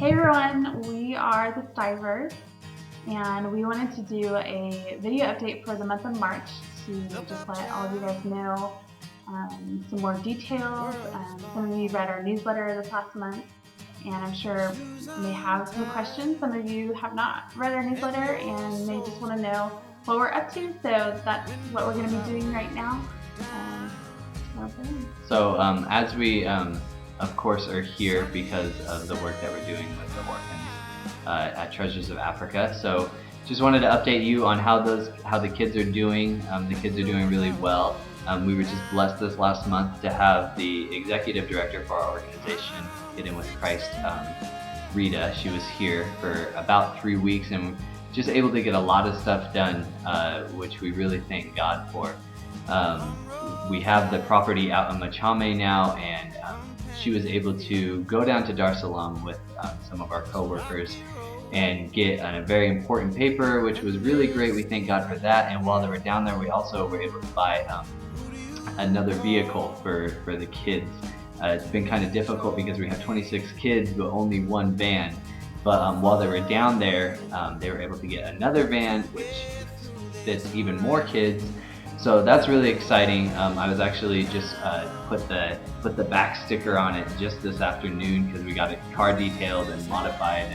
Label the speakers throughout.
Speaker 1: Hey everyone, we are the Stivers, and we wanted to do a video update for the month of March to just let all of you guys know some more details. Some of you read our newsletter this last month, and I'm sure you may have some questions. Some of you have not read our newsletter and may just want to know what we're up to, so that's what we're going to be doing right now.
Speaker 2: So as we of course are here because of the work that we're doing with the orphans at Treasures of Africa. So just wanted to update you on how the kids are doing. The kids are doing really well. We were just blessed this last month to have the executive director for our organization, Get In With Christ, Rita. She was here for about 3 weeks and just able to get a lot of stuff done, which we really thank God for. We have the property out in Machame now, and she was able to go down to Dar es Salaam with some of our co-workers and get a very important paper, which was really great. We thank God for that. And while they were down there, we also were able to buy another vehicle for the kids. It's been kind of difficult because we have 26 kids but only one van. But while they were down there, they were able to get another van which fits even more kids. So that's really exciting. I was actually just put the back sticker on it just this afternoon because we got it car detailed and modified,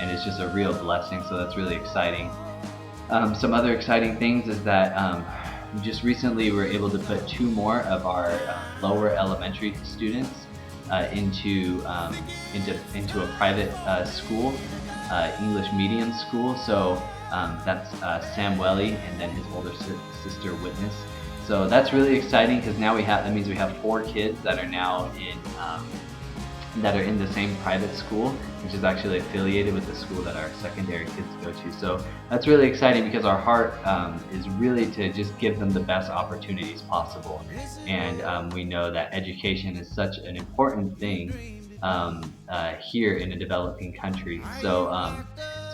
Speaker 2: and it's just a real blessing. So that's really exciting. Some other exciting things is that just recently we were able to put 2 more of our lower elementary students into a private school, English medium school. So that's Sam Welly and then his older sister Witness. So that's really exciting because now that means we have 4 kids that are now in the same private school, which is actually affiliated with the school that our secondary kids go to. So that's really exciting because our heart is really to just give them the best opportunities possible. And we know that education is such an important thing here in a developing country. So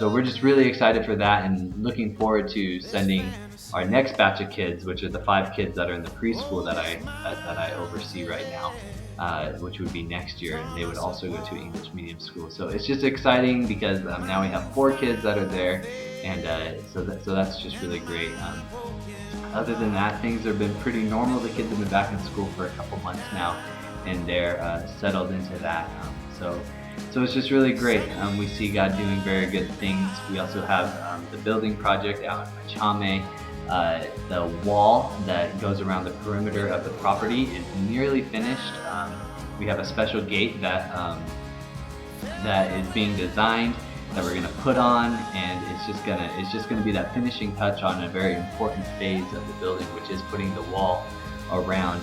Speaker 2: we're just really excited for that and looking forward to sending our next batch of kids, which are the 5 kids that are in the preschool that I oversee right now, which would be next year, and they would also go to English medium school. So it's just exciting because now we have 4 kids that are there, and so that's just really great. Other than that, things have been pretty normal. The kids have been back in school for a couple months now, and they're settled into that. So it's just really great. We see God doing very good things. We also have the building project out in Machame. The wall that goes around the perimeter of the property is nearly finished. We have a special gate that is being designed that we're gonna put on, and it's just gonna be that finishing touch on a very important phase of the building, which is putting the wall around,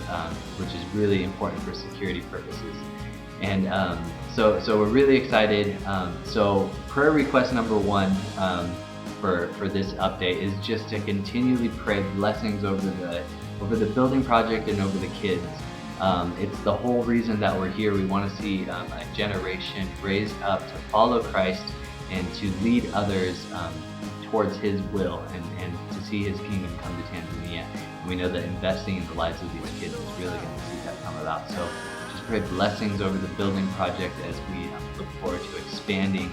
Speaker 2: which is really important for security purposes. And so we're really excited. So prayer request number 1 for this update is just to continually pray blessings over the building project and over the kids. It's the whole reason that we're here. We want to see a generation raised up to follow Christ and to lead others towards His will and to see His kingdom come to Tanzania. And we know that investing in the lives of these kids is really going to see that come about. So pray blessings over the building project as we look forward to expanding,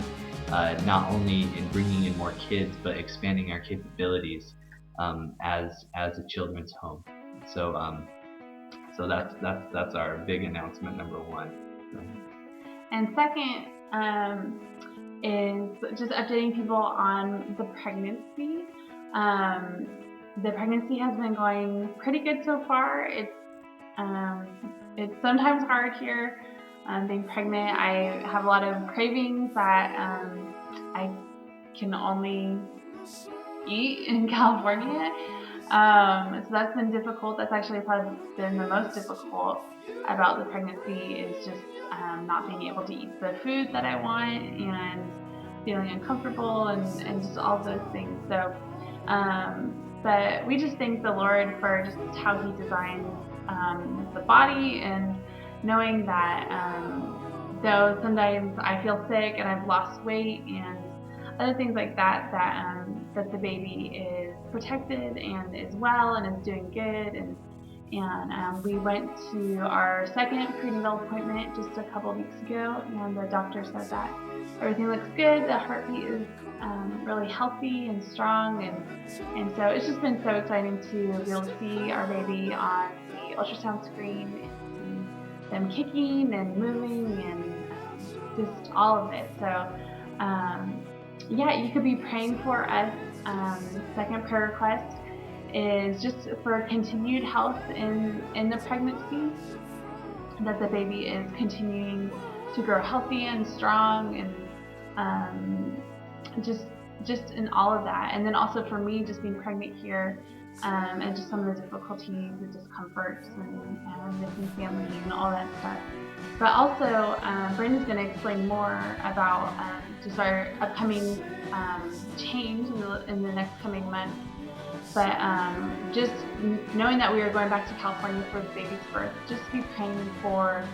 Speaker 2: not only in bringing in more kids, but expanding our capabilities as a children's home. So that's our big announcement number 1.
Speaker 1: And second is just updating people on the pregnancy. The pregnancy has been going pretty good so far. It's sometimes hard here being pregnant. I have a lot of cravings that I can only eat in California. So that's been difficult. That's actually probably been the most difficult about the pregnancy is just not being able to eat the food that I want and feeling uncomfortable and just all those things. So, but we just thank the Lord for just how He designed the body and knowing that though sometimes I feel sick and I've lost weight and other things like that, that the baby is protected and is well and is doing good. And we went to our second prenatal appointment just a couple weeks ago, and the doctor said that everything looks good. The heartbeat is really healthy and strong, and so it's just been so exciting to be able to see our baby on the ultrasound screen and see them kicking and moving and just all of it. So. Yeah, you could be praying for us. Second prayer request is just for continued health in the pregnancy, that the baby is continuing to grow healthy and strong, and just in all of that. And then also for me, just being pregnant here, and just some of the difficulties and discomforts and missing family and all that stuff. But also, Brandon's going to explain more about just our upcoming change in the next coming months. But just knowing that we are going back to California for the baby's birth, just be praying for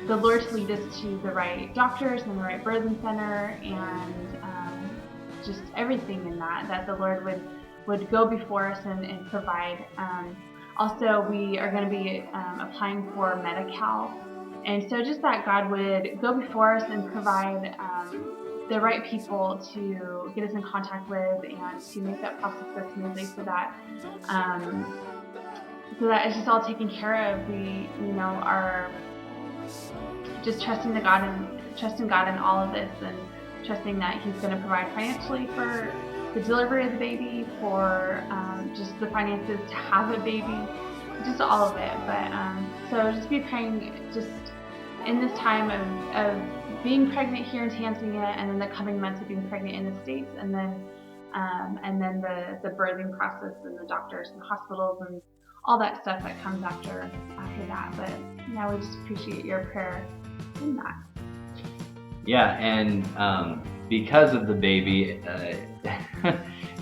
Speaker 1: the Lord to lead us to the right doctors and the right birthing center, and just everything in that the Lord would go before us and provide. Also, we are going to be applying for Medi-Cal, and so just that God would go before us and provide the right people to get us in contact with and to make that process go smoothly, so that it's just all taken care of. We, are just trusting God in all of this, and trusting that He's going to provide financially for the delivery of the baby, for just the finances to have a baby, just all of it. But so just be praying just in this time of being pregnant here in Tanzania, and then the coming months of being pregnant in the States, and then the birthing process and the doctors and hospitals and all that stuff that comes after that. But yeah, we just appreciate your prayer in that.
Speaker 2: Yeah, and because of the baby,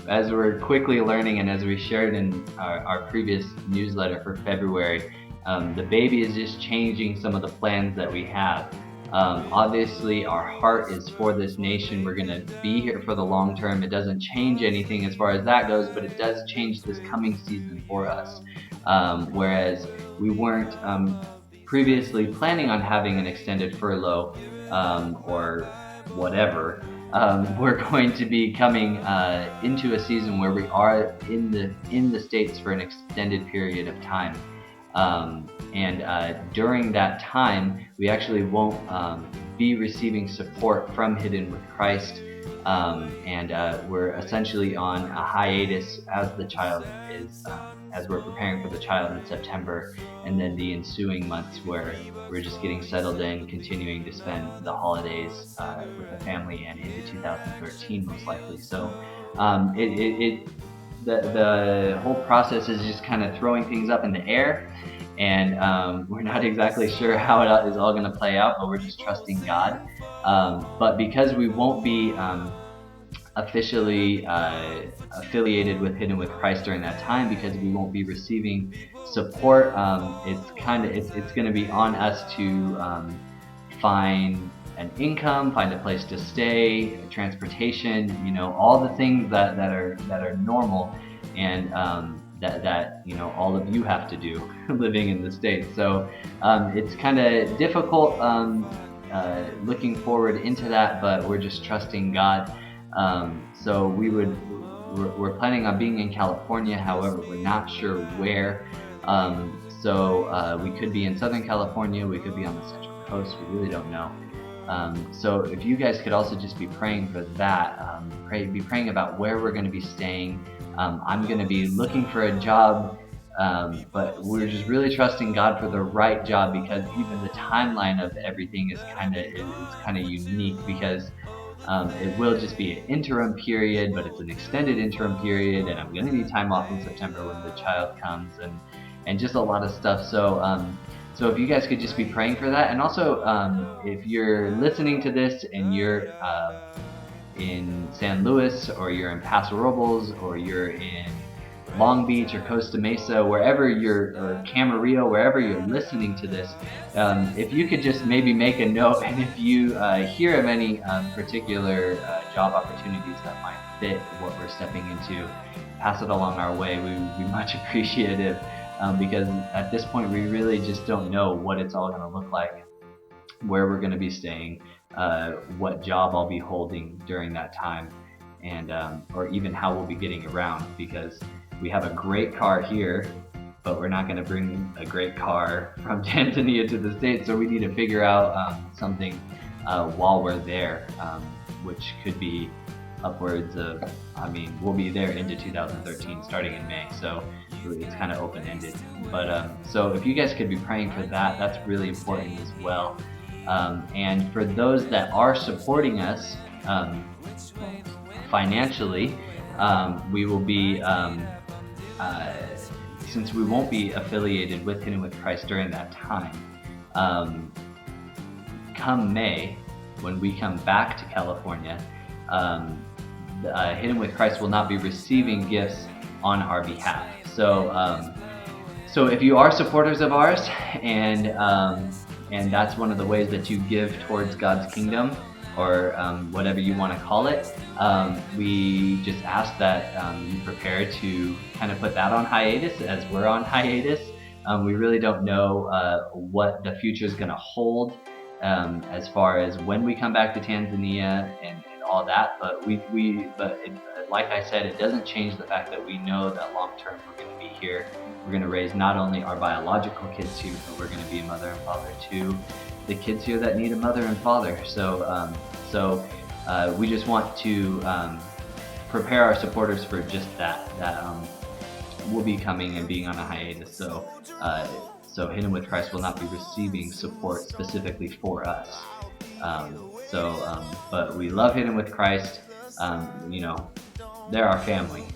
Speaker 2: as we're quickly learning, and as we shared in our previous newsletter for February, the baby is just changing some of the plans that we have. Obviously, our heart is for this nation. We're going to be here for the long term. It doesn't change anything as far as that goes, but it does change this coming season for us. Whereas we weren't previously planning on having an extended furlough or whatever, we're going to be coming into a season where we are in the States for an extended period of time. And during that time, we actually won't be receiving support from Hidden with Christ, and we're essentially on a hiatus as the child is, as we're preparing for the child in September, and then the ensuing months where we're just getting settled in, continuing to spend the holidays with the family, and into 2013 most likely. So the whole process is just kind of throwing things up in the air, and we're not exactly sure how it is all going to play out, but we're just trusting God. But because we won't be officially affiliated with Hidden with Christ during that time, because we won't be receiving support, it's going to be on us to find an income, find a place to stay, transportation, all the things that are normal, and that all of you have to do living in the States. So it's kind of difficult looking forward into that, but we're just trusting God. So we're planning on being in California. However, we're not sure where. So we could be in Southern California, we could be on the Central Coast, we really don't know. So if you guys could also just be praying for that, be praying about where we're going to be staying. I'm going to be looking for a job, but we're just really trusting God for the right job, because even the timeline of everything is kind of unique, because It will just be an interim period, but it's an extended interim period, and I'm going to need time off in September when the child comes, and just a lot of stuff. So if you guys could just be praying for that, and also if you're listening to this and you're in San Luis, or you're in Paso Robles, or you're in Long Beach or Costa Mesa, wherever you're, or Camarillo, wherever you're listening to this, if you could just maybe make a note, and if you hear of any particular job opportunities that might fit what we're stepping into, pass it along our way. We would be much appreciative, because at this point we really just don't know what it's all going to look like, where we're going to be staying, what job I'll be holding during that time, and or even how we'll be getting around, because we have a great car here, but we're not going to bring a great car from Tanzania to the States, so we need to figure out something while we're there, which could be upwards of, we'll be there into 2013, starting in May, so it's kind of open-ended. But so if you guys could be praying for that, that's really important as well. And for those that are supporting us financially, we will be, since we won't be affiliated with Hidden with Christ during that time, come May, when we come back to California, Hidden with Christ will not be receiving gifts on our behalf. So if you are supporters of ours, and that's one of the ways that you give towards God's kingdom, or whatever you want to call it, we just ask that you prepare to kind of put that on hiatus as we're on hiatus. We really don't know what the future is going to hold as far as when we come back to Tanzania and all that, but like I said, it doesn't change the fact that we know that long term we're going to be here. We're going to raise not only our biological kids here, but we're going to be a mother and father to the kids here that need a mother and father. So we just want to prepare our supporters for just that we'll be coming and being on a hiatus. So Hidden with Christ will not be receiving support specifically for us. But we love Hidden with Christ. They're our family.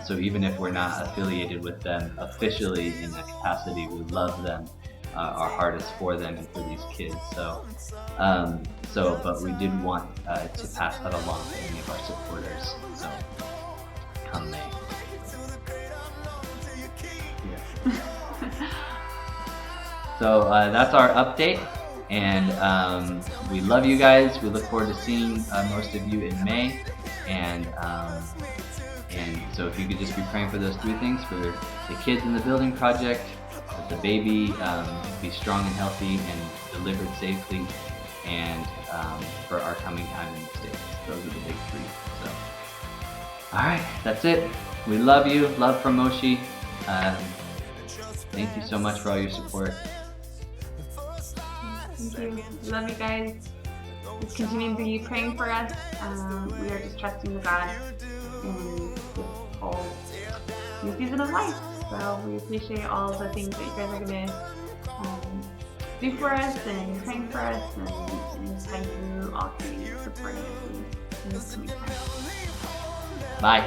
Speaker 2: So even if we're not affiliated with them officially in that capacity, we love them. Our heart is for them and for these kids. But we did want to pass that along to any of our supporters. So come May. Yeah. So that's our update, and we love you guys. We look forward to seeing most of you in May, and so if you could just be praying for those three things: for the kids in the building project, that the baby be strong and healthy and delivered safely, and for our coming time in the States. Those are the big three. So, all right, that's it. We love you. Love from Moshi. Thank you so much for all your support.
Speaker 1: Thank you. We love you guys. Just continue to be praying for us. We are just trusting God in this whole new season of life. So we appreciate all the things that you guys are going to do for us and praying for us, and thank you all for supporting us in this coming time.
Speaker 2: Bye.